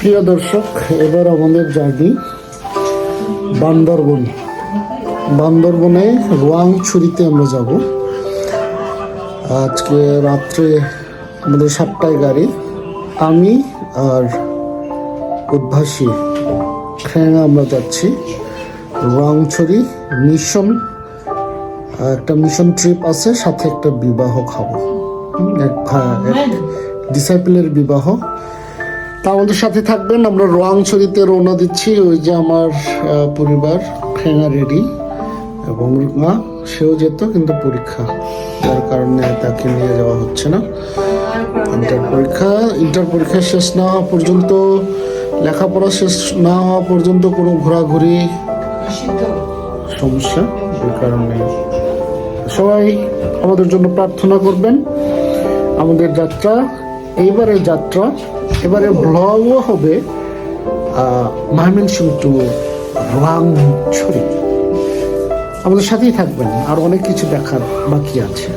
প্রিয় দর্শক, এবার আমাদের জার্নি বান্দরবনে রোয়াংছড়িতে আমরা যাব। আজকে রাত্রে আমাদের 7টায় গাড়ি। আমি আর উদ্ভাসী খ্যাঙা আমরা যাচ্ছি রোয়াংছড়ি মিশন। একটা মিশন ট্রিপ আছে, সাথে একটা বিবাহ খাবো, এক ডিসাইপলের বিবাহ। তা আমাদের সাথে থাকবেন। আমরা রোয়াংছড়িতে রওনা দিচ্ছি। ওই যে আমার পরিবার খ্যাঙা রেডি, এবং মা সেও যেত, কিন্তু পরীক্ষা, যার কারণে তাকে নিয়ে যাওয়া হচ্ছে না। ইন্টার পরীক্ষা শেষ না হওয়া পর্যন্ত, লেখাপড়া শেষ না হওয়া পর্যন্ত কোনো ঘোরাঘুরি সমস্যা। এই কারণে সবাই আমাদের জন্য প্রার্থনা করবেন। আমাদের যাত্রা, এবারে ব্লগও হবে ময়মনসিংহ টু রোয়াংছড়ি। আমাদের সাথেই থাকবেন, আর অনেক কিছু দেখার বাকি আছে।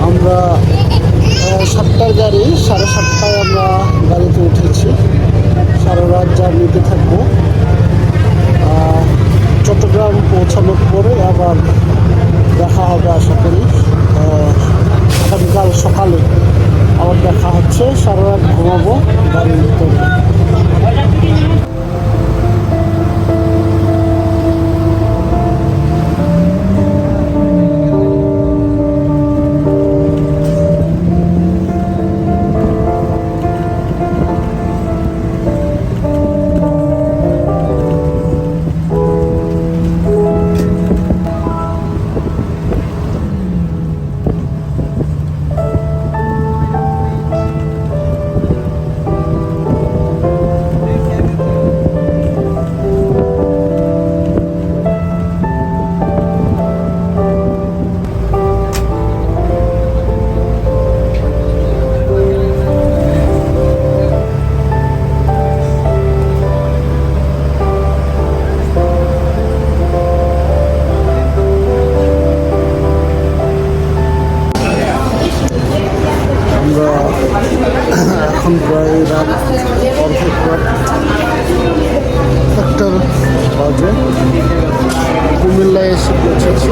আমরা 7টার গাড়ি, 7:30টায় আমরা গাড়িতে উঠেছি। সারা রাত জার্নিতে থাকবো। চট্টগ্রাম পৌঁছানোর পরে আবার দেখা হবে আশা করি। আগামীকাল সকালে আবার দেখা হচ্ছে। সারা রাত ঘুমাবো গাড়ির ভিতরে। এখন প্রায় রাত অর্ধেক রাত 1টা বাজে। কুমিল্লায় এসে পৌঁছেছি।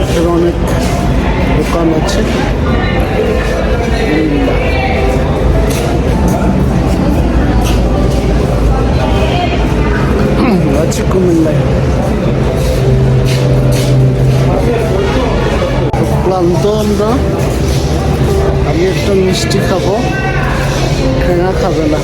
এখানে অনেক দোকান আছে। আছে কুমিল্লায়। ক্লান্ত আমরা। আমি একটা মিষ্টি খাবো, ঠেঙা খাবে না।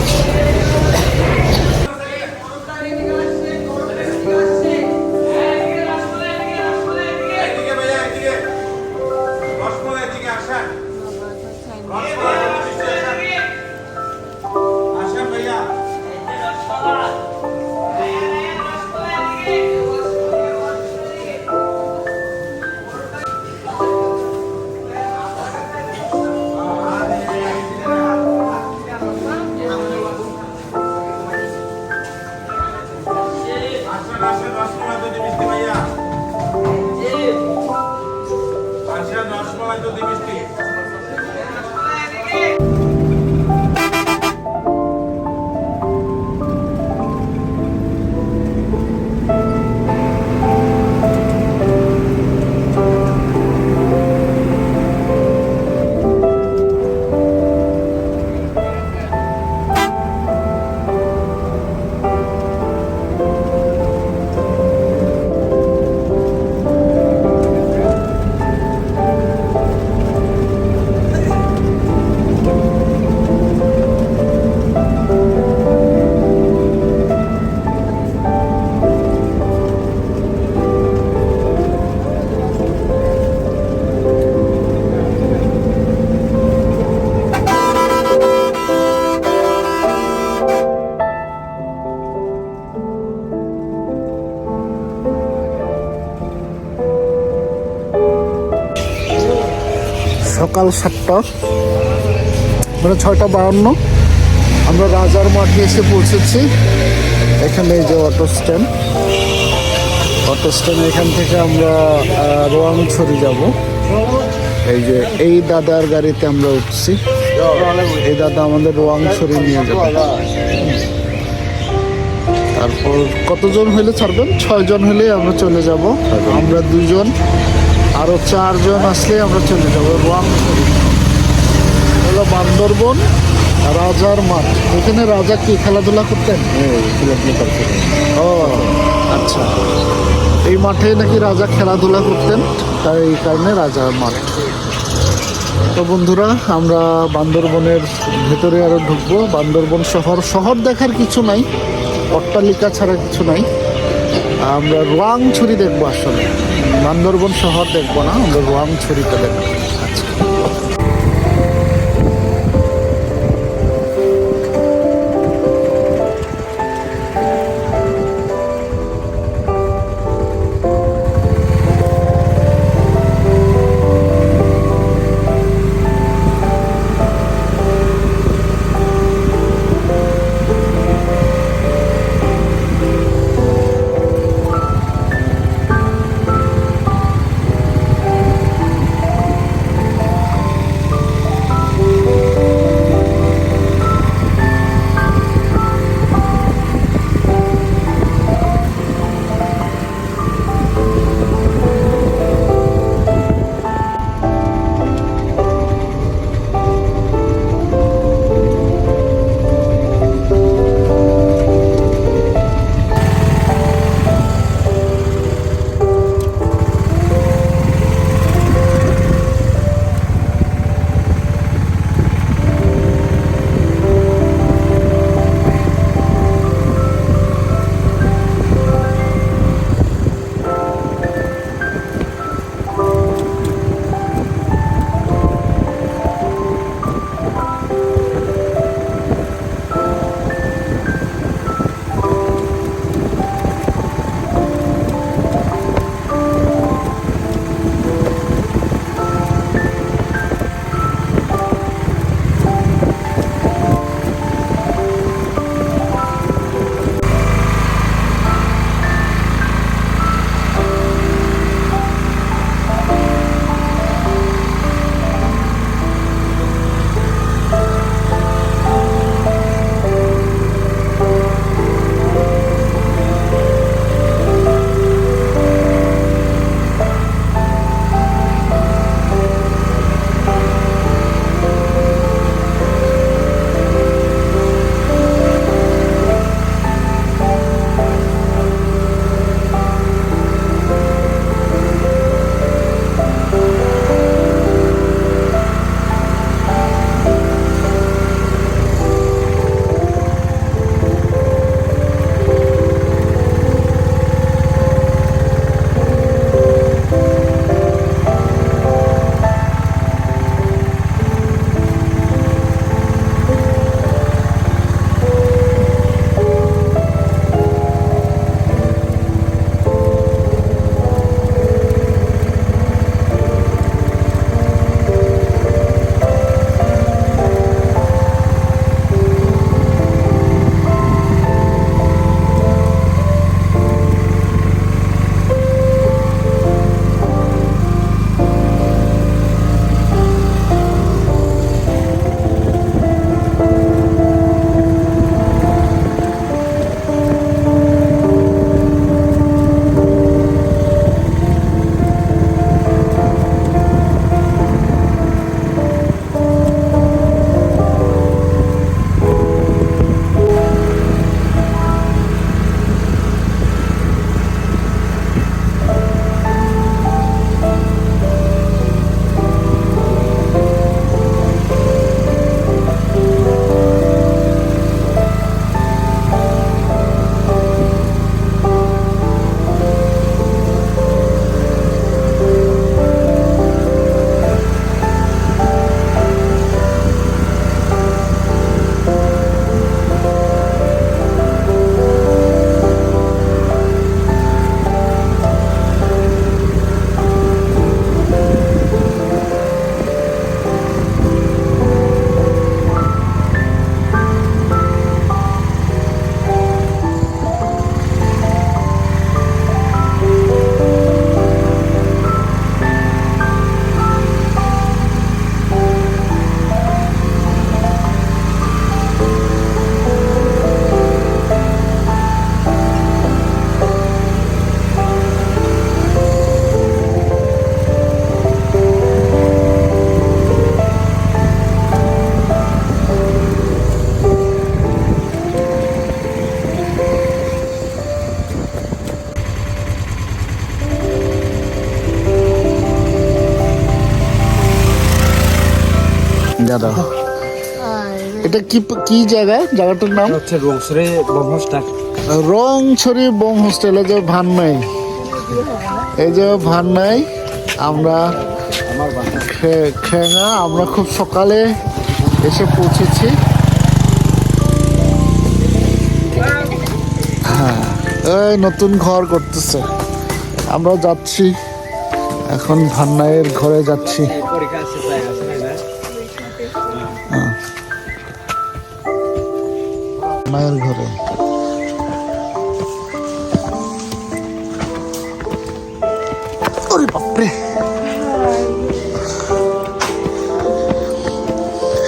সকাল 7টা মানে 6:52 আমরা রাজার মাঠে এসে পৌঁছেছি। এখানে এই যে অটো স্ট্যান্ড এখান থেকে আমরা রোয়াংছড়ি যাব। এই যে এই দাদার গাড়িতে আমরা উঠছি, এই দাদা আমাদের রোয়াংছড়ি নিয়ে যাবে। তারপর কতজন হলে ছাড়বেন? 6 জন হলে আমরা চলে যাব। আমরা 2 জন, আরো 4 জন আসলে আমরা চলে যাব রোয়াংছড়ি। হলো বান্দরবন রাজার মাঠ। এখানে রাজা কি খেলাধুলা করতেন? ও আচ্ছা, এই মাঠে নাকি রাজা খেলাধুলা করতেন, তাই এই কারণে রাজার মাঠ। তো বন্ধুরা, আমরা বান্দরবনের ভেতরে আরো ঢুকবো। বান্দরবন শহর দেখার কিছু নাই, অট্টালিকা ছাড়া কিছু নাই। আমরা রোয়াংছড়ি দেখবো, আসলে বান্দরবন শহর দেখবো না, আমরা রোয়াংছড়িটা দেখবো। আচ্ছা, দাও। এটা কি কি জায়গা? জায়গাটার নাম হচ্ছে রংছড়ি বম হোস্টেল। রংছড়ি বোম হোস্টেল। এই যে ভান্নাই, এই যে ভান্নাই আমরা খেঙা। আমরা খুব সকালে এসে পৌঁছেছি। হ্যাঁ, এই নতুন ঘর করতেছে। আমরা যাচ্ছি এখন ভান্নাইয়ের ঘরে যাচ্ছি। ভান্নাইয়ের ঘরে ওরে বাপরে,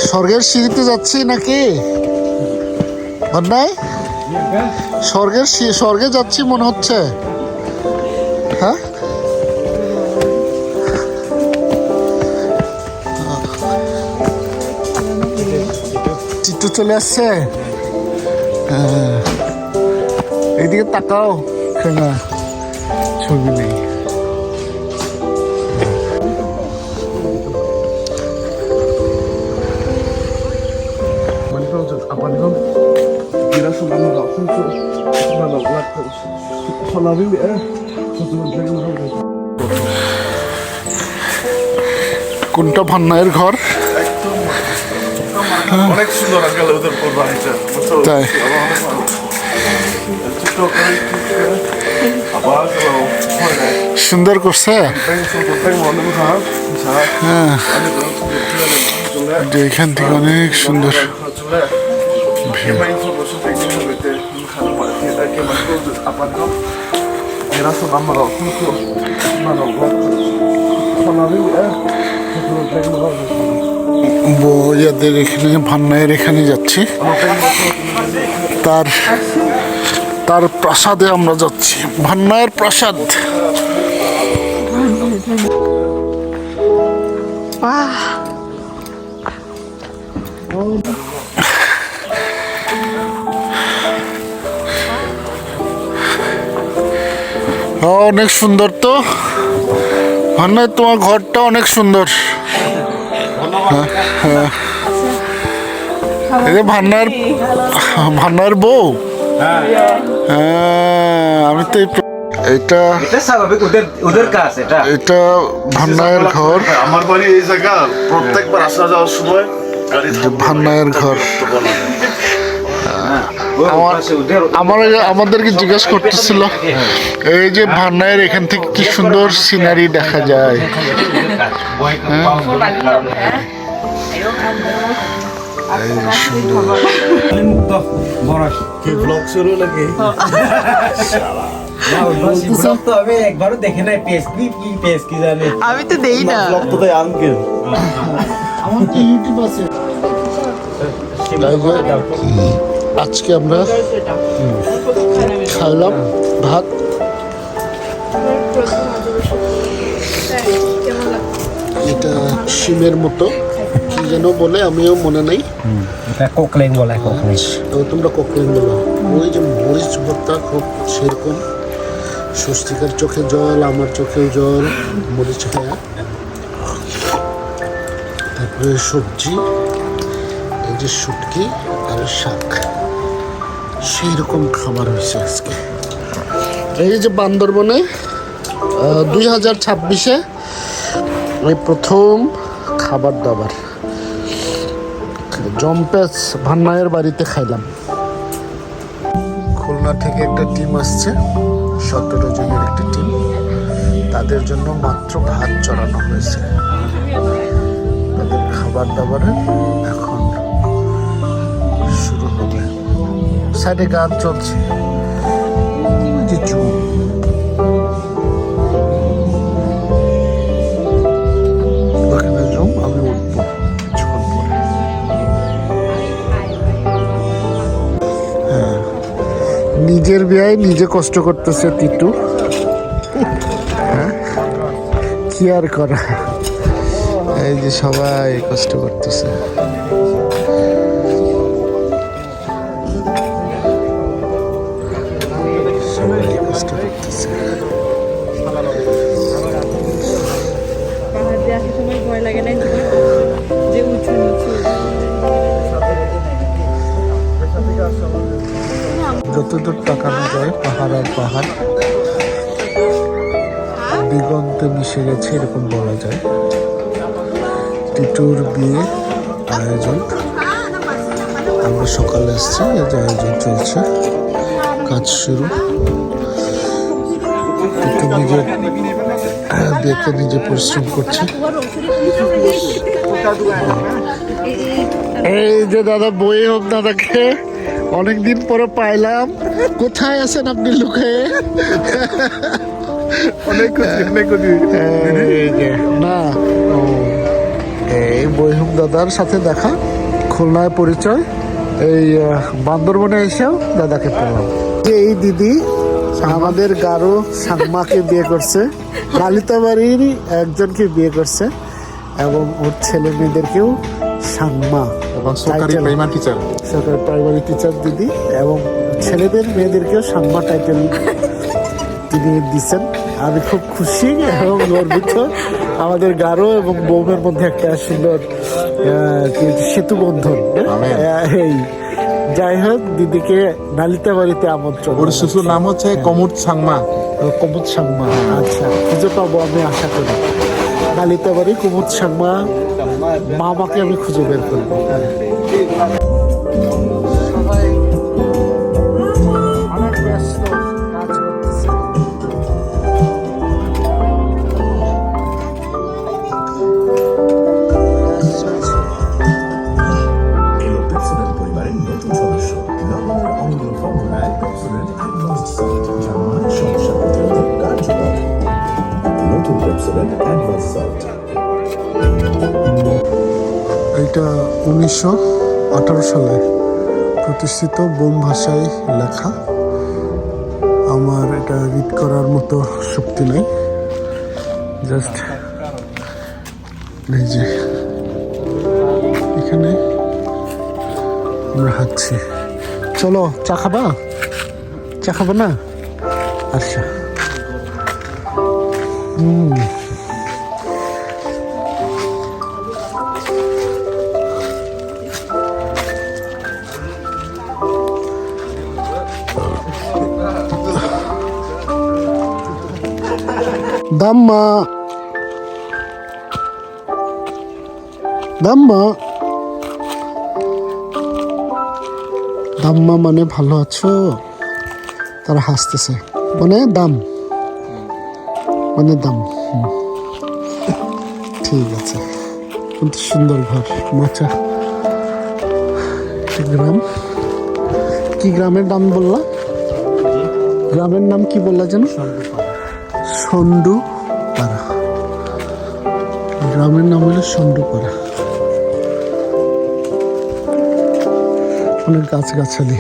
স্বর্গের সিঁড়িতে যাচ্ছি নাকি ভান্নাই? স্বর্গে যাচ্ছি মনে হচ্ছে। হ্যাঁ, চিত্র চলে আসছে। হ্যাঁ, এইদিকে তাকাও। না, ছবি নেই। কোনটা ভান্নাইয়ের ঘর? অনেক সুন্দর আজকাল ওদের বাড়িটা। তাই সুন্দর করছে। হ্যাঁ, এখান থেকে অনেক সুন্দর। বইয়াদের এখানে ভান্নাইয়ের এখানে যাচ্ছি, তার প্রাসাদে আমরা যাচ্ছি। ভান্নাইয়ের প্রাসাদ। অনেক সুন্দর তো ভান্নাই, তোমার ঘরটা অনেক সুন্দর। এই যে ভান্নাইয়ের বউ। আমি তো এটা এটা ভান্নাইয়ের ঘর। আমার বাড়ি এই জায়গা, প্রত্যেকবার আসা যাওয়ার সময় ভান্নাইয়ের ঘর। আমাদেরকে জিজ্ঞেস করতেছিল এই যে ভান্নাইয়ের এখান থেকে কি সুন্দর সিনারি দেখা যায়। একবারও দেখে নাই। পেজ কি জানি আমি তো দেই না। আঙ্কেল আমার তো ইউটিউব আছে। আজকে আমরা খাইলাম ভাত, এটা শিমের মতো কি যেন বলে, আমিও মনে নেই। কোকলেন বলে, তোমরা কোকলেন বলো। ওই যে মরিচ ভর্তা খুব সেরকম। স্বস্তিকার চোখে জল, আমার চোখেও জল মরিচ খায়া। তারপরে সবজি, এই যে শুটকি আর শাক, সেই রকম খাবার হয়েছে আজকে। এই যে বান্দরবনে 2026-এ এই প্রথম খাবার দাবার জম্পেস ভান্নাইয়ের বাড়িতে খাইলাম। খুলনা থেকে একটা টিম আসছে, 17 জনের একটা টিম। তাদের জন্য মাত্র ভাত চড়ানো হয়েছে। তাদের খাবার দাবারের এখন শুরু হবে। সাইডে গান চলছে। ওখানে জুম, আমি উঠবো কিছুক্ষণ পরে। হ্যাঁ, নিজের বিয়ায় নিজে কষ্ট করতেছে তিটু। হ্যাঁ, কি আর করা, এই যে সবাই কষ্ট করতেছে। পাহাড় দিয়ে আসার সময় ভয় লাগে না যে উঁচু নিচু? যতদূর তাকানো যায় পাহাড় আর পাহাড়, দিগন্তে মিশে গেছে এরকম বলা যায়। টিটুর বিয়ে আয়োজন, আমরা সকালে এসছি, এই যে আয়োজন চলছে, কাজ শুরু। টিটু নিজের বিয়েতে নিজে পরিশ্রম করছে। এই যে দাদা, বই হোক দাদাকে অনেকদিন পরে পাইলাম। কোথায় আছেন আপনি লুকিয়ে? না, এই বইহুম দাদার সাথে দেখা, খুলনায় পরিচয়, এই বান্দরবনে এসেও দাদাকে পেলাম। যে এই দিদি আমাদের গারো সাংমাকে বিয়ে করছে, লালিতাবাড়ির একজনকে বিয়ে করছে, এবং ওর ছেলে মেয়েদেরকেও সাংমা এবং সরকারি প্রাইমারি টিচার, সরকারি প্রাইমারি টিচার দিদি, এবং ছেলেদের মেয়েদেরকেও সাংমা টাইটেল তিনি দিচ্ছেন। আমি খুব খুশি এবং গর্বিত। আমাদের গারো এবং বৌমের মধ্যে একটা সুন্দর সেতু বন্ধন। এই যাই হোক, দিদিকে নালিতাবাড়িতে আমন্ত্রণ। ওর শ্বশুর নাম হচ্ছে কমুদ সাংমা। কুমুদ সাংমা, আচ্ছা, খুঁজে পাবো আমি আশা করি। নালিতাবাড়ি কুমুদ সাংমা মামাকে আমি খুঁজে বের করবো। সবাই অনেক ব্যস্ত, কাজ করতেছে। পেপসোডেন্ট পরিবারের নতুন সদস্য লবণের অমূল্য ফর্মুলায় পেপসোডেন্ট অ্যাডভান্সড সল্ট, যা মানের সমস্যা প্রতিরোধে কার্যকর। নতুন পেপসোডেন্ট অ্যাডভান্সড সল্ট। এটা 1918 সালে প্রতিষ্ঠিত, বোম ভাষায় লেখা। আমার এটা রিড করার মতো শক্তি নেই, জাস্ট এই যে এখানে আমরা হাঁটছি। চলো, চা খাবা? চা খাবো না? আচ্ছা। দাম্মা, দাম্মা, দাম্মা মানে ভালো আছো? তারা হাসতেছে, মানে দাম, মানে দাম। ঠিক আছে, কিন্তু সুন্দর ঘর, মাচা। গ্রাম কি, গ্রামের নাম বললা? গ্রামের নাম কি বললা যেন? সন্ডুপাড়া। গ্রামের নাম হলো সন্ডুপাড়া। অনেক গাছগাছালি।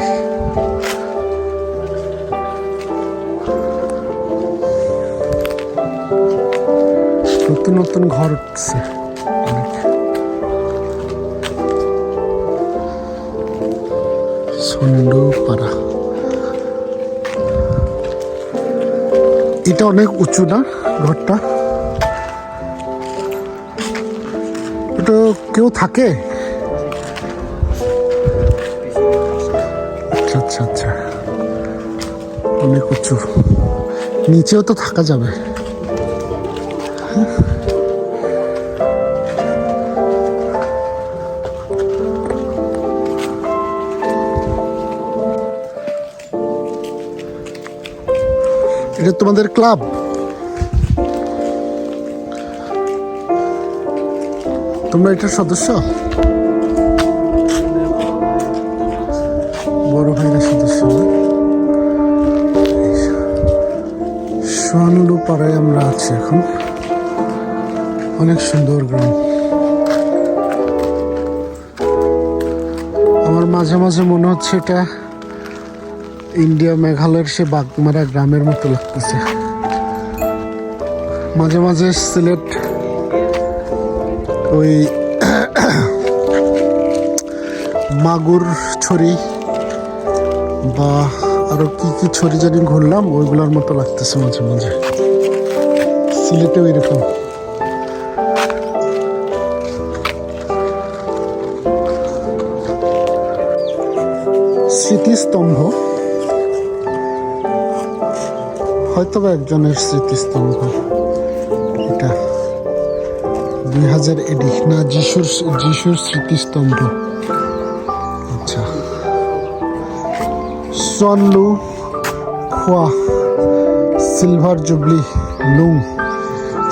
নতুন নতুন ঘর উঠছে অনেক। সন্ডুপাড়া, এটা অনেক উঁচু না ঘরটা? এটা কেউ থাকে? আচ্ছা আচ্ছা আচ্ছা, অনেক উঁচু, নিচেও তো থাকা যাবে। এটা তোমাদের ক্লাব? তোমরা এটার সদস্য? বড় ভাইরা সদস্য না? সোহানুলু পাড়ায় আমরা আছি এখন। অনেক সুন্দর গ্রাম। আমার মাঝে মাঝে মনে হচ্ছে এটা ইন্ডিয়া মেঘালয়ের সে বাগমারা গ্রামের মতো লাগতেছে। মাঝে মাঝে সিলেট ওই মাগুর ছড়ি বা আরো কি কি ছড়ি জানি ঘুরলাম, ওইগুলোর মতো লাগতেছে মাঝে মাঝে। সিলেটেও এরকম। স্মৃতিস্তম্ভ হয়তো বা একজনের স্মৃতিস্তম্ভ এটা 2000 এডি না যিশুর স্মৃতিস্তম্ভ আচ্ছা সোয়ানলু খোয়া সিলভার জুবলি লুং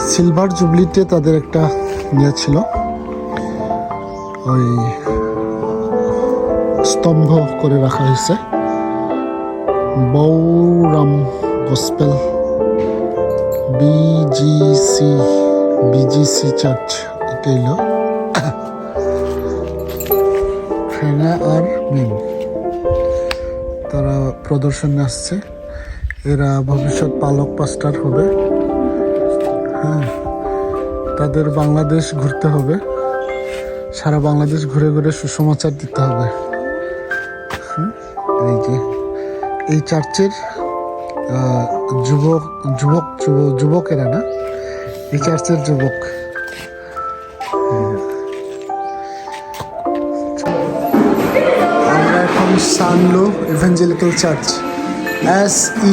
সিলভার জুবলিতে তাদের একটা ইয়ে ছিল ওই স্তম্ভ করে রাখা হয়েছে বৌরাম গসপেল বিজিসি চার্চ এটা হলো ফ্রেনা আর মিম তারা প্রদর্শনে আসছে এরা ভবিষ্যৎ পালক পাস্টার হবে হ্যাঁ তাদের বাংলাদেশ ঘুরতে হবে সারা বাংলাদেশ ঘুরে ঘুরে সুসমাচার দিতে হবে এই যে এই চার্চের যুবকেরা না এই চার্চের যুবক আমরা এখন সানলো ইভাঞ্জেলিক্যাল চার্চ SEC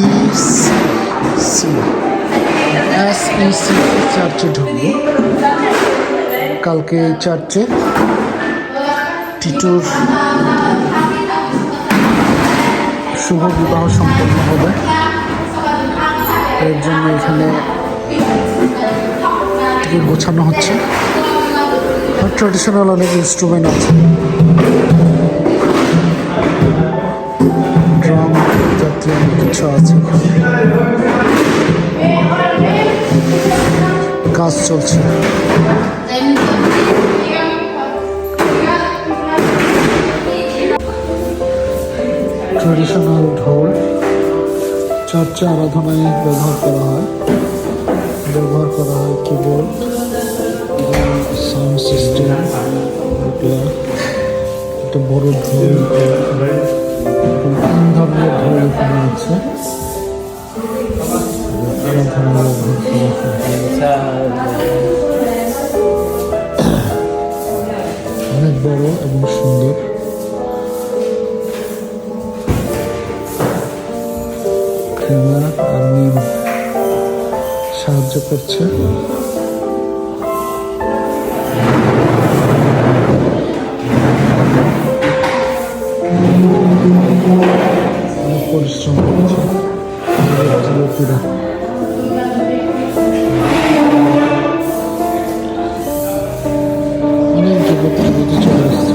চার্চে ঢুকবো কালকে এই চার্চে টিটুর শুভ বিবাহ সম্পন্ন হবে এর জন্য এখানে গোছানো হচ্ছে আর ট্র্যাডিশনাল অনেক ইনস্ট্রুমেন্ট আছে ড্রাম জাতীয় অনেক কিছু আছে কাজ চলছে ট্র্যাডিশনাল ঢোল চার্চে আরাধনায় ব্যবহার করা হয় কিবোর্ড সাউন্ড সিস্টেম একটা বড় ঢোল তিন ধরনের ঢোল এখানে আছে আরাধনায় ব্যবহার করা হয় অনেক বড় এবং সুন্দর ফ্রেনা আর মিম সাহায্য করছে অনেক পরিশ্রম করছে যুবতীরা অনেক যুবতী চলে এসছে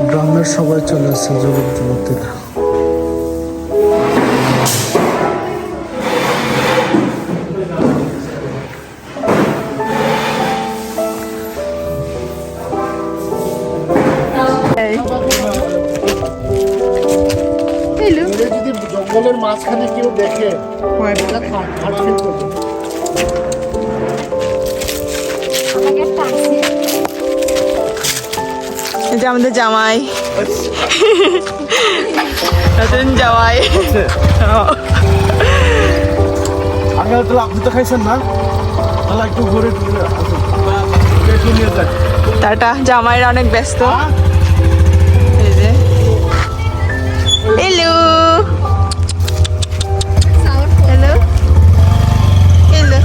গ্রামের সবাই চলে আসছে যুবতীরা যদি জঙ্গলের মাঝখানে কেউ দেখে হার্ট ফিল করবে এটা আমাদের জামাই নতুন জামাই আগে তো আপনি তো খাইছেন না তাহলে একটু ঘুরে ঘুরে টাটা জামাইরা অনেক ব্যস্ত এই যে হ্যালো হ্যালো হ্যালো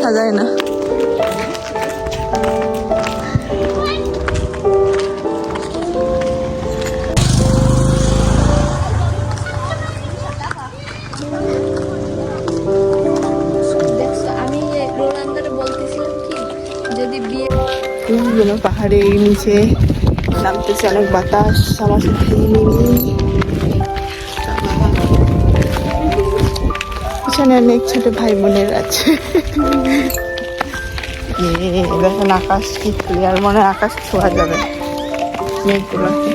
সাজায় না আমি রোনালদোরে বলতেছিলাম কি যদি বিয়ে পাহাড়ে নিচে নামতেছে অনেক বাতাস আমার সাথে পিছনে অনেক ছোট ভাই বোনের আছে দেখেন আকাশ কি ক্লিয়ার মনে হয় আকাশ ছোঁয়া যাবে মেঘগুলোকে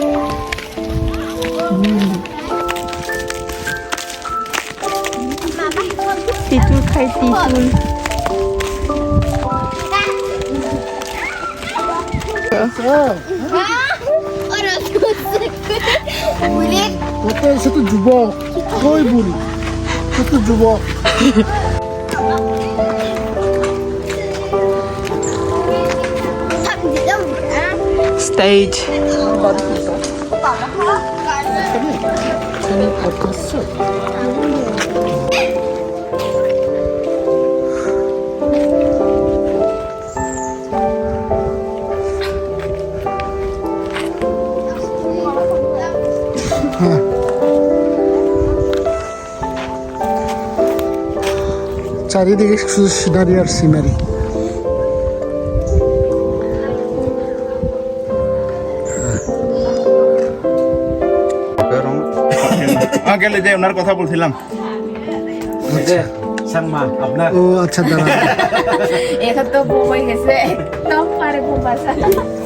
তিতুল খাই তিতুল কত সে তো যুবক, কই বুড়ি, সে তো যুবক। Stage. চারিদিকে শুধু সিনারি আর সিনারি। গেলে যে ওনার কথা বলছিলাম। সাংমা আপনার ও আচ্ছা, দাঁড়া। এখন তো বই গেছে একদম পারে বোবাসা।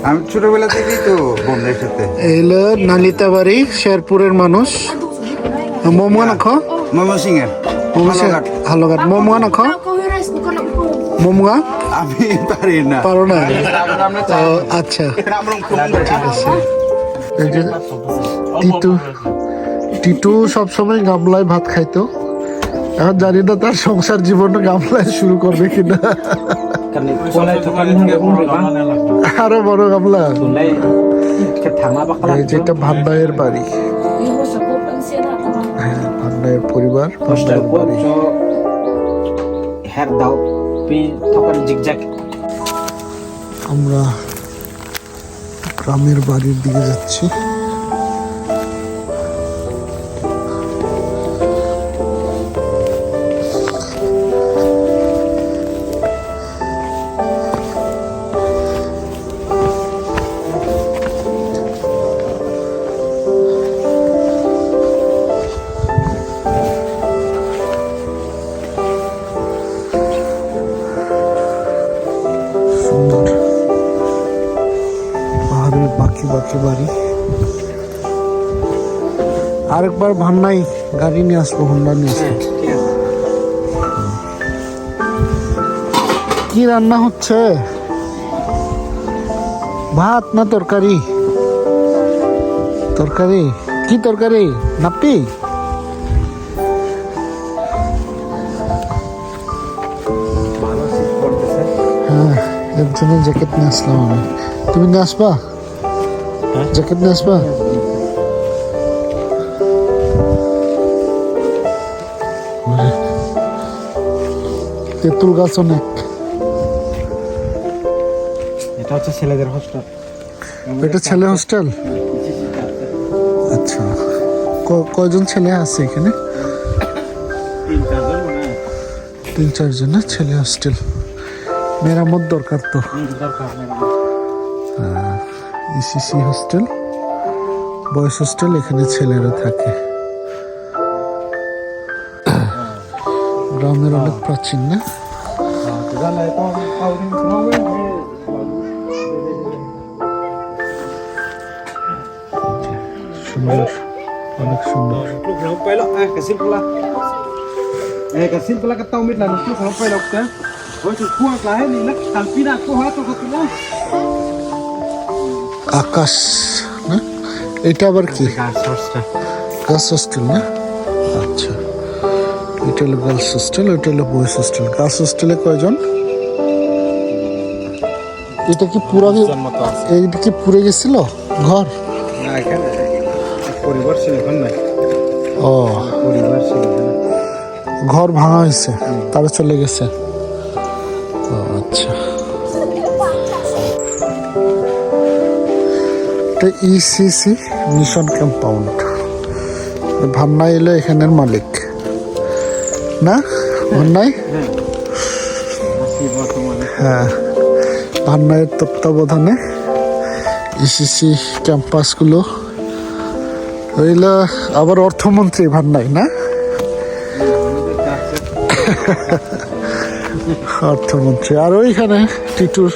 আমি ছোটবেলা থেকেই তো বোনদের সাথে এলো নালিতাবাড়ি, শেরপুরের মানুষ। মোমো না খো, মোমো সিংয়ের হালুঘাট মোমো না খো, মোমো আমি পারি না। পারো না? ও, আচ্ছা। এই যে টিটু সবসময় গামলায় ভাত খাইতো, এখন জানি না তার সংসার জীবন গামলায় শুরু করবে কিনা। আরো বড় গামলা। এই যেটা ভান্ডায়ের বাড়ি, হ্যাঁ, ভান্ডায়ের পরিবার, ভান্ডায়ের বাড়ি। আমরা গ্রামের বাড়ির দিকে যাচ্ছি। সুন্দর পাহাড়ের বাকি বাকি বাড়ি। আরেকবার ভান্নাই গাড়ি নিয়ে আসবো, হোন্ডা নিয়ে আসবো। কি রান্না হচ্ছে? ভাত না তরকারি? তরকারি কি তরকারি? নাপি? হ্যাঁ, এর জন্য জ্যাকেট নিয়ে আসলাম আমি। তুমি নিয়ে আসবা? জ্যাকেট নিয়ে আসবা? তেঁতুল গাছ অনেক। এটা হচ্ছে ছেলেদের হোস্টেল। এটা ছেলে হোস্টেল? আচ্ছা, কয়জন ছেলে আছে এখানে? 3-4 জন না? ছেলে হোস্টেল, মেরামত দরকার তো। ইসিসি হোস্টেল, বয়েজ হোস্টেল, এখানে ছেলেরা থাকে। গ্রামের অনেক প্রাচীন না? সুন্দর, অনেক সুন্দর। আকাশ না? এটা আবার কি? গার্লস হোস্টেল না? আচ্ছা, এটা হলো গার্লস হোস্টেল, ওইটা হলো বয়েজ হোস্টেল। গার্লস হোস্টেলে কয়জন? এটা কি পুরা, এইটা কি পুড়ে গেছিল ঘর? না, এখানে পরিবার ছিল, এখন নাই। ও, পরিবার ছিল, ঘর ভাঙা হয়েছে, তারা চলে গেছে। ও আচ্ছা, এটা ইসিসি মিশন কম্পাউন্ড। ভান্নাই এলো এখানের মালিক না? ভান্নাই, হ্যাঁ, ভান্নাইয়ের তত্ত্বাবধানে ইসিসি ক্যাম্পাসগুলো হইল। আবার অর্থমন্ত্রী ভান্নাই না? অর্থমন্ত্রী। আর ওইখানে টিটুর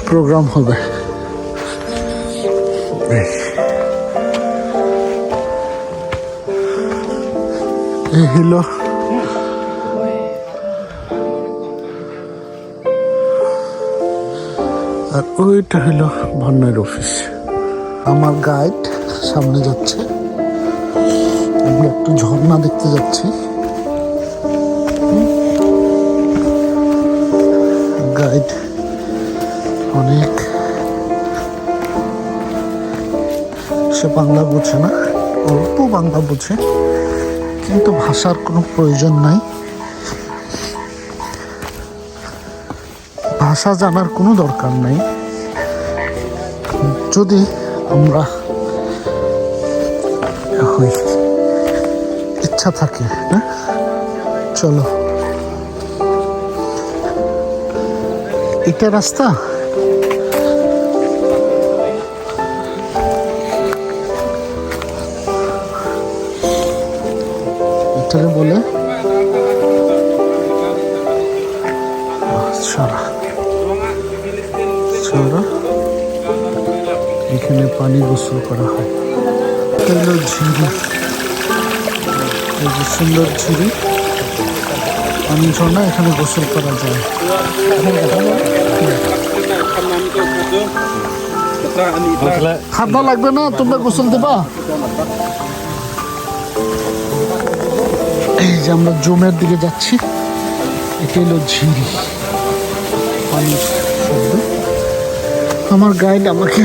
প্রোগ্রাম হবে। এই হলো আর ওইটা হলো ভান্নার অফিস। আমার গাইড সামনে যাচ্ছে, আমরা একটু ঝর্ণা দেখতে যাচ্ছি। গাইড অনেক, সে বাংলা বোঝে না, অল্প বাংলা বোঝে, কিন্তু ভাষার কোনো প্রয়োজন নাই, ভাষা জানার কোনো দরকার নাই। যদি আমরা হই, ইচ্ছা থাকে না, চলো এটা রাস্তা। এটাকে বলে ছড়া। ছড়া, এখানে পানি গোসল করা হয়। এটা হলো ঝিরি, এই যে সুন্দর ঝিরি, পানি ঝর্ণা, এখানে গোসল করা যায়। ঠান্ডা লাগবে না, তোমরা গোসল দেবা। এই যে আমরা জমের দিকে যাচ্ছি, এটা হলো ঝিরি, পানির শব্দ। আমার গাইড আমাকে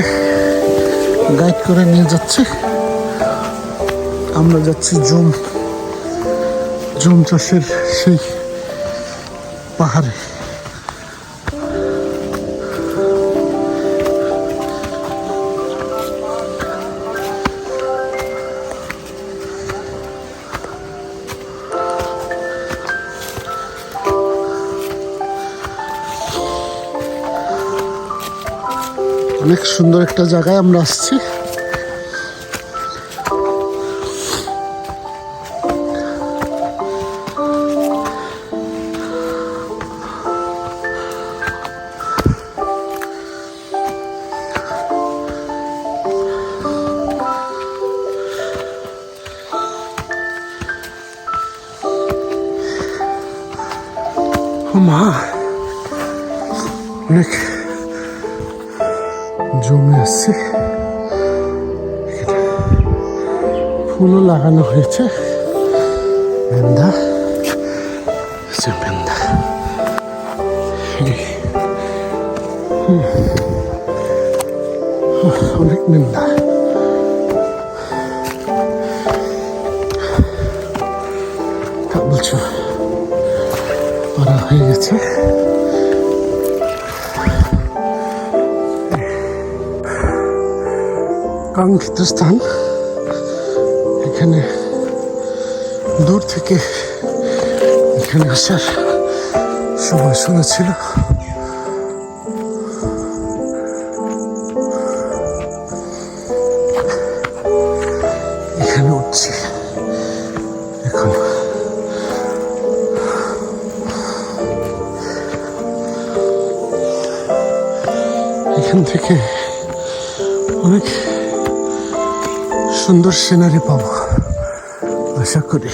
গাইড করে নিয়ে যাচ্ছে। আমরা যাচ্ছি জুম চাষের সেই পাহাড়ে। অনেক সুন্দর একটা জায়গায় আমরা আসছি। মা, অনেক জমে আসছে, ফুলও লাগানো হয়েছে, মেন্দা, মেন্দা। অনেক মেন্দা। তা বলছো পারা হয়ে গেছে। কাঙ্ক্ষিত স্থান, এখানে দূর থেকে এখানে আসার সময় শুনেছিল। এখানে উঠছি এখন। এখান থেকে অনেক সুন্দর সিনারি পাবো আশা করি।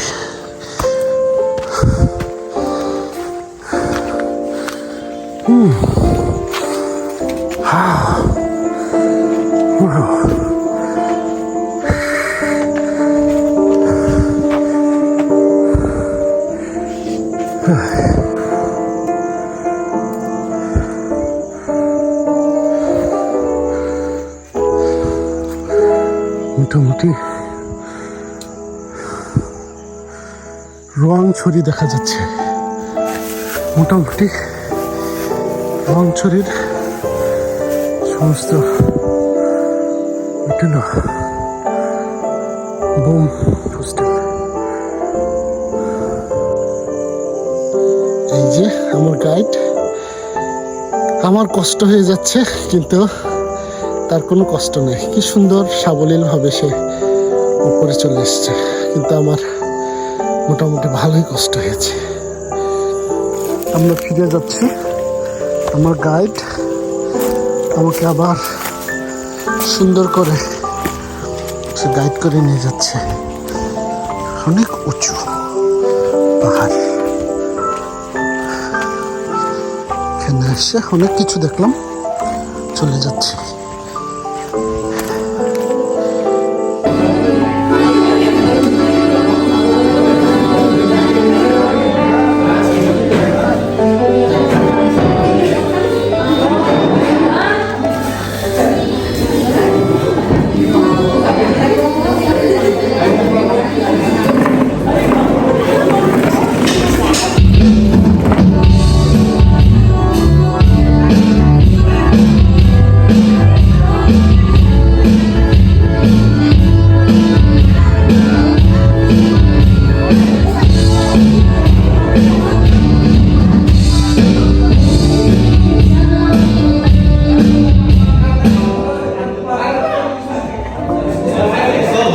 মোটামুটি রোয়াংছড়ি দেখা যাচ্ছে। মোটামুটি রোয়াংছড়ির সমস্ত বোম হোস্টেল। এই যে আমার গাইড, আমার কষ্ট হয়ে যাচ্ছে কিন্তু তার কোনো কষ্ট নেই। কি সুন্দর সাবলীল ভাবে সে উপরে চলে এসছে, কিন্তু আমার মোটামুটি ভালোই কষ্ট হয়েছে। আমরা ফিরে যাচ্ছি। আমার গাইড আমাকে আবার সুন্দর করে সে গাইড করে নিয়ে যাচ্ছে। অনেক উঁচু পাহাড়, এখানে এসে অনেক কিছু দেখলাম, চলে যাচ্ছি।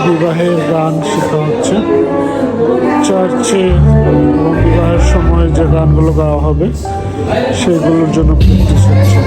বিবাহের গান শেখা হচ্ছে চার্চে, এবং বিবাহের সময় যে গানগুলো গাওয়া হবে সেগুলোর জন্য প্র্যাকটিস হচ্ছে।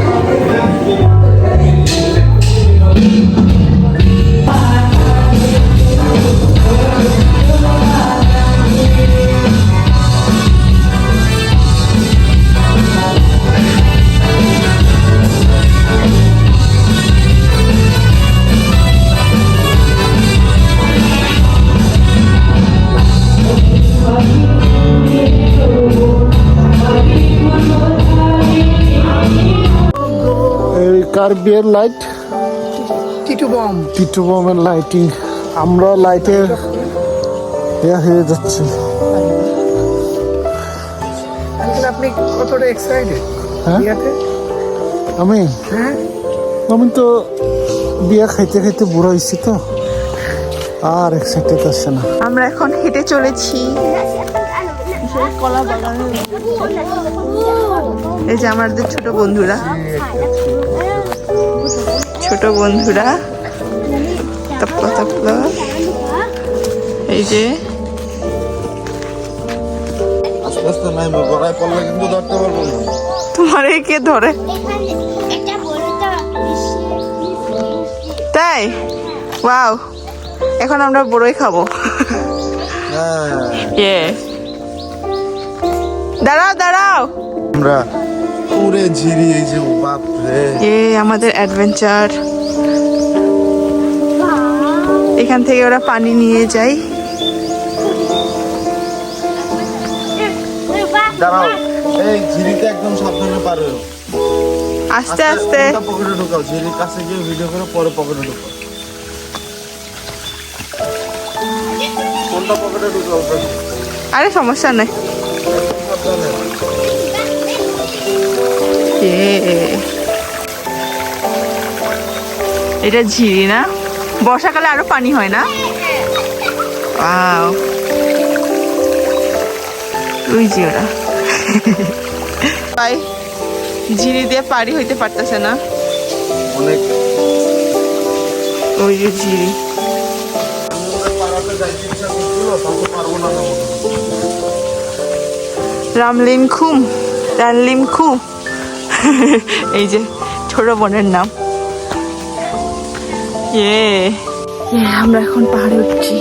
এই কার বিয়ের লাইট, টিটু বমের লাইটিং, আমরা লাইটের হয়ে যাচ্ছে। আপনি কতটা এক্সাইটেড হ্যাঁ আমি আমি তো বিয়া খাইতে খাইতে বুড়ো হয়েছি তো, আর এক্সাইটেড আসছে না। আমরা এখন হেঁটে চলেছি কলা বাগানে। এই যে আমাদের ছোট বন্ধুরা, তপলা তপলা, এই যে আস্তে আস্তে নামবো, গড়ায় পড়লে কিন্তু ধরতে পারবো না। তোমার কে ধরে? তাই? ওয়াও, এখন আমরা বড়ই খাবো। দাঁড়াও দাঁড়াও, আমরা পুরে ঝিরি, এই যে বাপ রে, আমাদের অ্যাডভেঞ্চার। এখান থেকে ওরা পানি নিয়ে যায়। দাঁড়াও, এই ঝিরিতে একদম সাবধানে পার হও, আস্তে আস্তে। পকেটে ঢোকাও, ঝিরির কাছে গিয়ে ভিডিও করে পরে পকেটে ঢোকাও। কোনটা পকেটে ঢোকাও? আরে সমস্যা নেই। এটা ঝিরি না? বর্ষাকালে আরো পানি হয় না? ওয়াও, ওই যে ওরা ভাই ঝিরি দিয়ে পারি হইতে পারতেছে না, অনেক ওই যে ঝিরি। পাড়াতে যাইতে ইচ্ছা করছিল, তাকে পারবো না। রামলিম খুম, রানলিম খু, এই যে ছোট বোনের নাম। আমরা এখন পাহাড়ে উঠছি।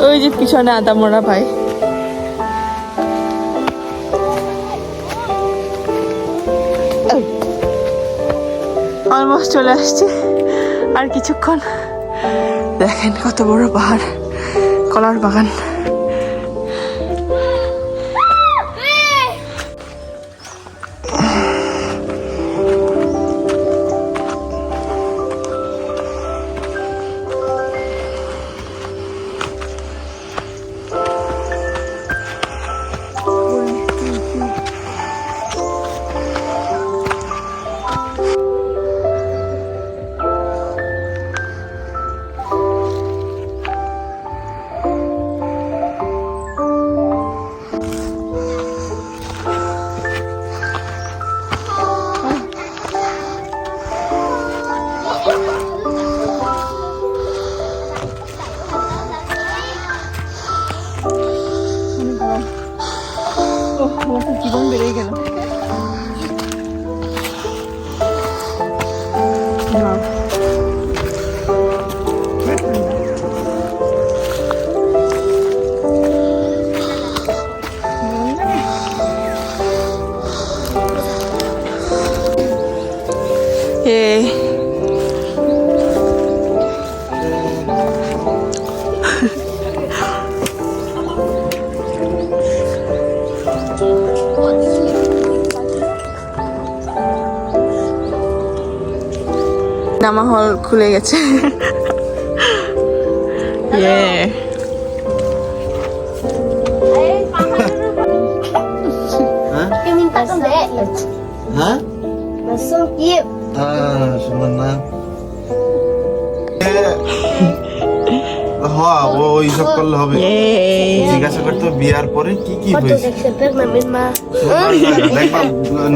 ওই যে পিছনে আদামরা ভাই। অলমোস্ট চলে আসছে, আর কিছুক্ষণ। দেখেন কত বড় পাহাড়, কলার বাগান। জীবন বেড়ে গেল। সিনেমা হল খুলে গেছে। Yeah. হ্যাঁ সুন্দর না হ্যাঁ ও এইসব করলে হবে। জিজ্ঞাসা করতে হবে বিয়ার পরে কি কি হয়েছে। দেখবা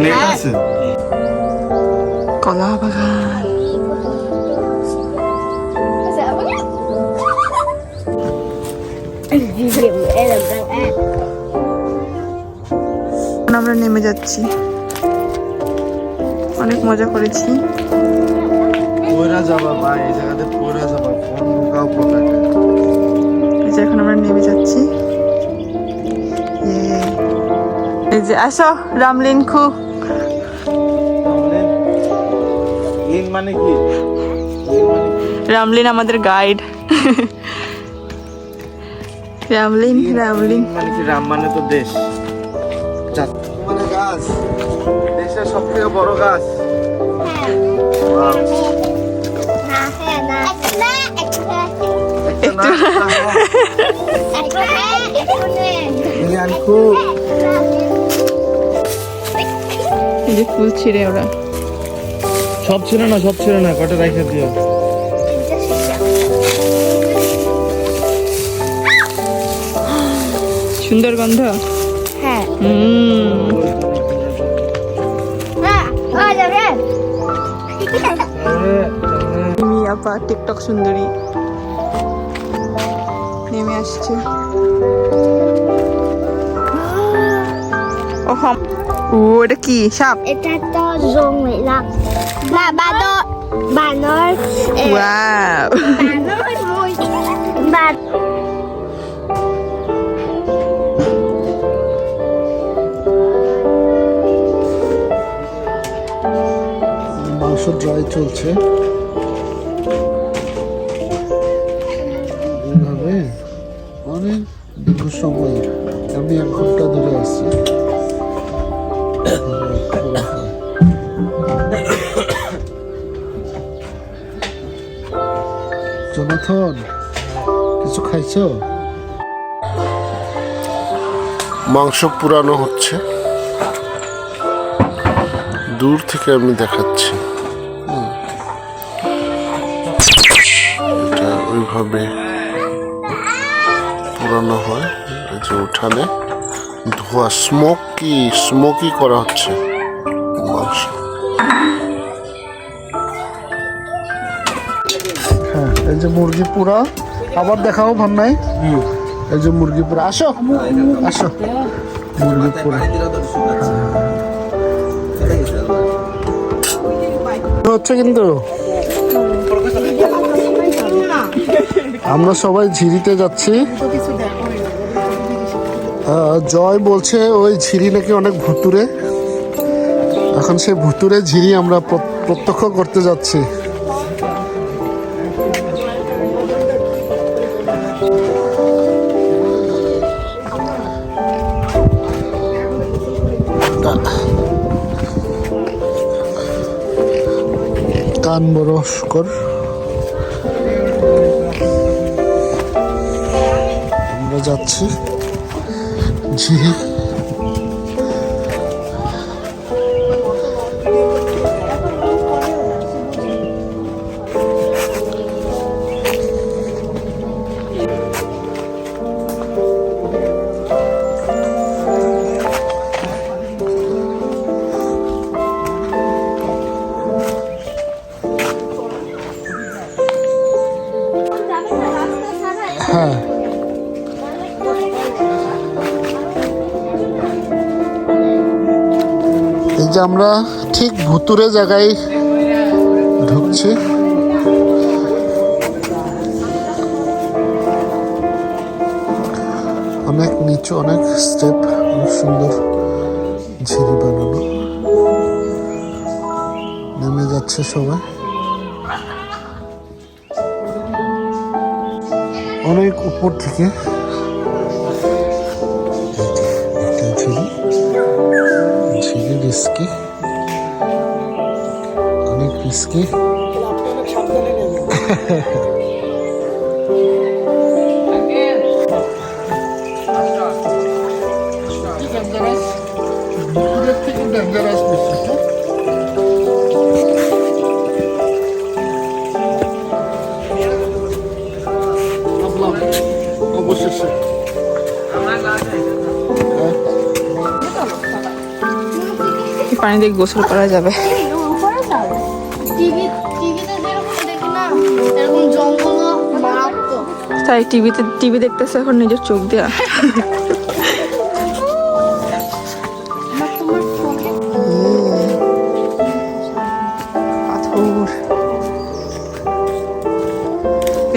নেট আছে। কলা বাগান। এখন আমরা নেমে যাচ্ছি, অনেক মজা করেছি। পয়রা যাবা ভাই, এই জায়গাতে পয়রা যাবা, ফোন ঢোকাও পকেটে। এই যে এখন আমরা নেমে যাচ্ছি। এই যে আসো রামলিন খু। ইন মানে কি? রামলিন আমাদের গাইড। রামলিন রামলিন মানে কি? রাম মানে তো দেশ, মানে গাছ, দেশের সব থেকে বড় গাছ। এই যে ফুল ছিঁড়ে ওরা। সব ছিল না, সব ছিল না, কটা রেখে দিও। সুন্দর গন্ধ। হ্যাঁ মিমি আপা টিকটক সুন্দরী নেমে আসছে। ও হাম, ও এটা কি সাপ? এটা তো জংলা না বানর ওয়াও, বানর মই বান মাংস ড্রাই চলছে এইভাবে অনেক দীর্ঘ সময়। আমি 1 ঘন্টা ধরে আছি। জোনাথন কিছু খাইছো? মাংস পুরানো হচ্ছে, দূর থেকে আমি দেখাচ্ছি। এটা ওইভাবে পুরানো হয়। এই যে উঠানে ধোয়া, স্মোকি করা হচ্ছে মাংস। হ্যাঁ, এই যে মুরগি পুরা, আবার দেখাও ভান্নাই। এই যে মুরগি পুরা, আসো আসো, মুরগি পুরা হচ্ছে। কিন্তু আমরা সবাই ঝিরিতে যাচ্ছি। জয় বলছে ওই ঝিরি নাকি অনেক ভুতুরে। এখন সেই ভুতুরে ঝিরি আমরা প্রত্যক্ষ করতে যাচ্ছি। কান বড় শুকর। আমরা যাচ্ছি ঝিরি। হ্যাঁ, এই যে আমরা ঠিক ভুতুরে জায়গায় ঢুকছি। অনেক নিচু, অনেক স্টেপ, অনেক সুন্দর ঝিরি বানানো। নেমে যাচ্ছে সবাই অনেক উপর থেকে। ঝিরি রিস্কি, অনেক রিস্কি। দূরের থেকে ডেঞ্জারাস বেশি। অবশেষে এই পানি দিয়ে গোসল করা যাবে। টিভিতে যেরকম দেখি না এরকম জঙ্গল মারাত্মক। তাই টিভি দেখতেছে এখন নিজের চোখ দিয়া। পাথর।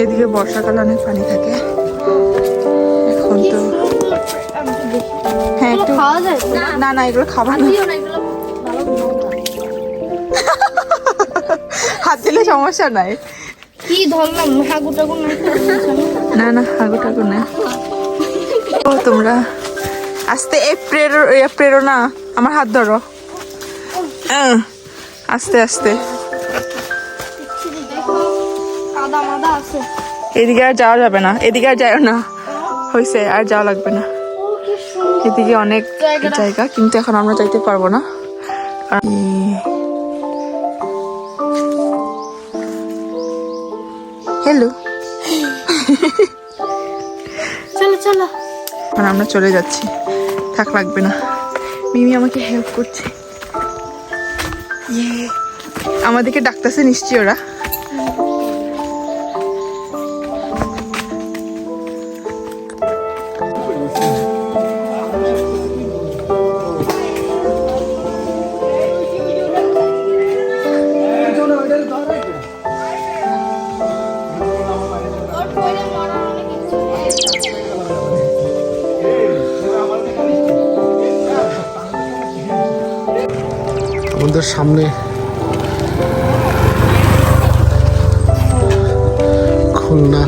এদিকে বর্ষাকালে অনেক পানি থাকে। এখন তো হ্যাঁ একটু খাওয়া যায় তো? না না এগুলো খাবার না, দিও না, এগুলো ভালো নোংরা। হাত দিলে সমস্যা নাই। কি ধরলাম হাগু টাগু নাই তো? না না হাগু টাগু না। ও তোমরা আস্তে প্রেরো না, আমার হাত ধরো। আস্তে আস্তে। দেখো কাদা মাদা আছে। এদিকে আর যাওয়া যাবে না, এদিকে আর যাও না, হয়েছে আর যাওয়া লাগবে না। ও কি সুন্দর। এদিকে অনেক জায়গা, কিন্তু এখন আমরা যাইতে পারবো না। হ্যালো, চলো চলো। এখন আমরা চলে যাচ্ছি, থাক লাগবে না। মিমি আমাকে হেল্প করছে। ইয়ে, আমাদেরকে ডাকতেছে নিশ্চয়ই ওরা। ওর পরে মরার অনেক ইচ্ছে। আমাদের সামনে খুলনা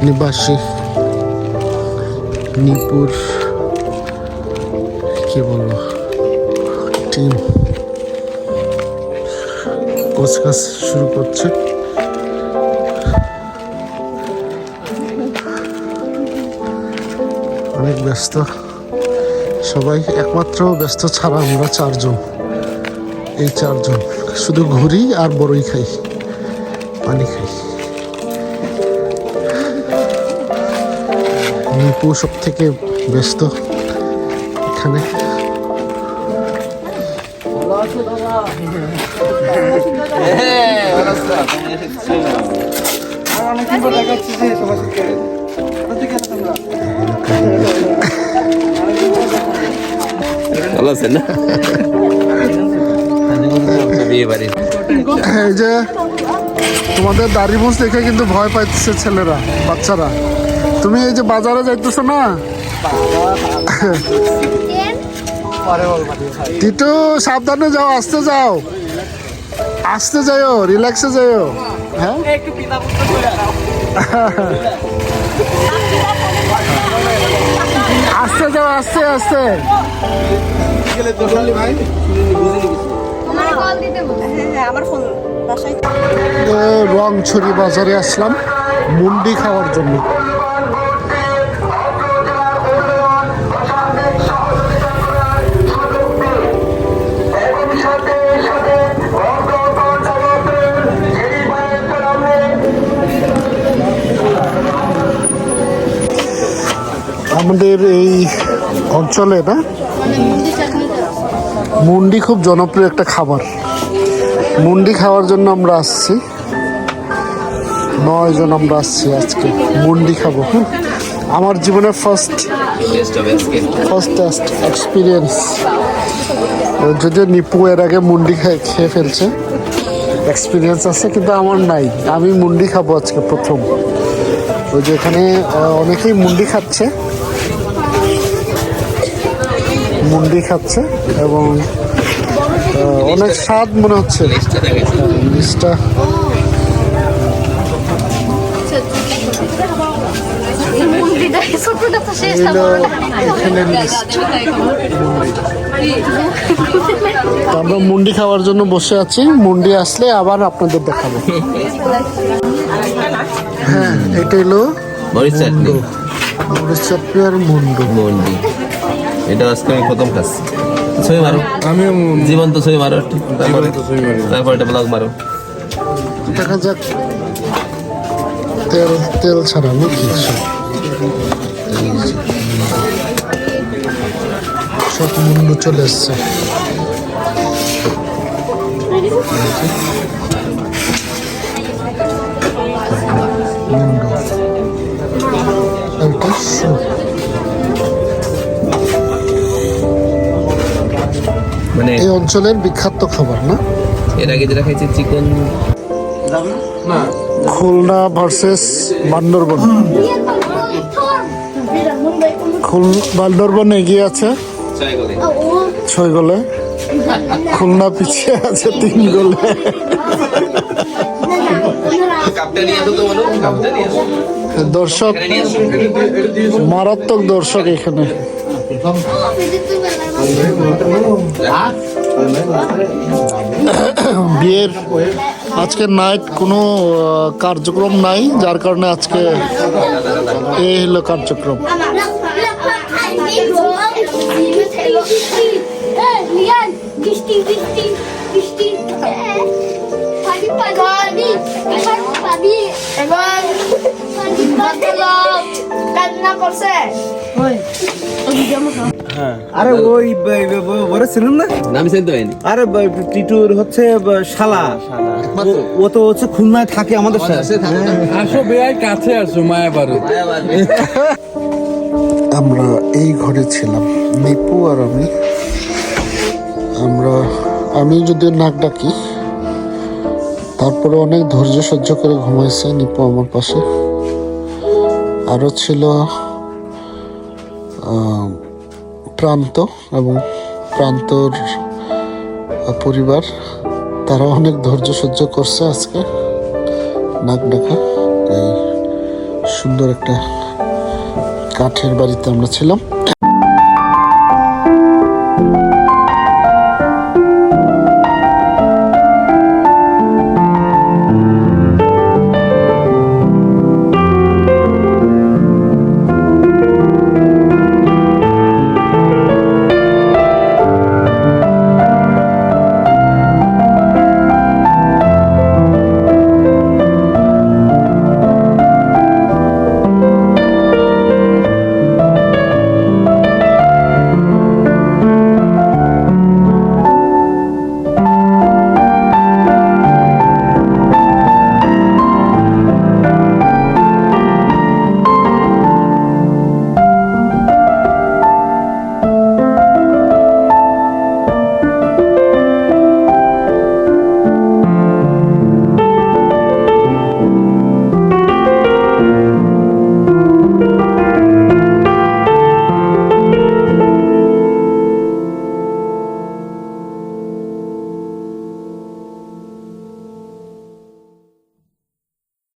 নিবাসী নিপুর কি বলবো টিম কোচ কাজ শুরু করছে। অনেক ব্যস্ত সবাই, একমাত্র ব্যস্ত ছাড়া আমরা চারজন, এই চারজন শুধু ঘুরি আর বড়ই খাই, পানি খাই। নিপু সব থেকে ব্যস্ত এখানে। এই যে তোমাদের দাড়ি মুছ দেখে কিন্তু ভয় পাইতেছে ছেলেরা, বাচ্চারা। তুমি এই যে বাজারে যাইতেছো না, টিটু সাবধানে যাও, আস্তে যাও, আস্তে যাও, রিল্যাক্সে যাও। হ্যাঁ আস্তে যাও, আস্তে আস্তে। তোমার কল দিতে বলছি। রংছড়ি বাজারে আসলাম মুন্ডি খাওয়ার জন্য। আমাদের এই অঞ্চলে না মুন্ডি খুব জনপ্রিয় একটা খাবার। মুন্ডি খাওয়ার জন্য আমরা আসছি, 9 জন আমরা আসছি আজকে মুন্ডি খাবো। আমার জীবনের ফার্স্ট এক্সপিরিয়েন্স। যদিও নিপু এর আগে মুন্ডি খেয়ে ফেলছে, এক্সপিরিয়েন্স আছে, কিন্তু আমার নাই। আমি মুন্ডি খাবো আজকে প্রথম। ওই যে এখানে অনেকেই মুন্ডি খাচ্ছে এবং অনেক স্বাদ মনে হচ্ছে। লিস্টটা এখানে আমরা মুন্ডি খাওয়ার জন্য বসে আছি। মুন্ডি আসলে আবার আপনাদের দেখাবো। হ্যাঁ, এটা হলো মরিচ চাটনি মরিচ চাটনি আর মুন্ডু। মন্ডি, এটা আজকে আমি প্রথম খাচ্ছি। ছবি মারো, আমিও জীবন্ত ছবি মারো একটু, তারপর একটা ব্লগ মারো। দেখা যাক, তেল তেল ছাড়া নাকি সব? সব মুন্ডু চলে এসছে। মুন্ডু এটা স্যুপ। মানে এই অঞ্চলের বিখ্যাত খাবার না? এর আগে যেটা খাইছি চিকেন, খুলনা ভার্সেস বান্দরবন। বান্দরবন এগিয়ে আছে 6 গোলে, খুলনা পিছিয়ে আছে 3 গোলে। দর্শক, মারাত্মক দর্শক এখানে। বিয়ের আজকে নাইট কোনো কার্যক্রম নাই, যার কারণে আজকে এই হলো কার্যক্রম। আরে ওই বলেছিলেন না, নাম চিনতে পাইনি। আরে টিটুর হচ্ছে শালা, ও তো হচ্ছে খুলনায় থাকে আমাদের সাথে। আসো বেয়াই কাছে আসো মায়াবাড়ি। আমরা এই ঘরে ছিলাম, নিপু আর আমি। আমি যদিও নাক ডাকি, তারপরে অনেক ধৈর্য সহ্য করে ঘুমাইছে নিপু আমার পাশে। আরও ছিল প্রান্ত এবং প্রান্তর পরিবার, তারা অনেক ধৈর্য সহ্য করছে আজকে নাক ডাকা। এই সুন্দর একটা কাঠের বাড়িতে আমরা ছিলাম।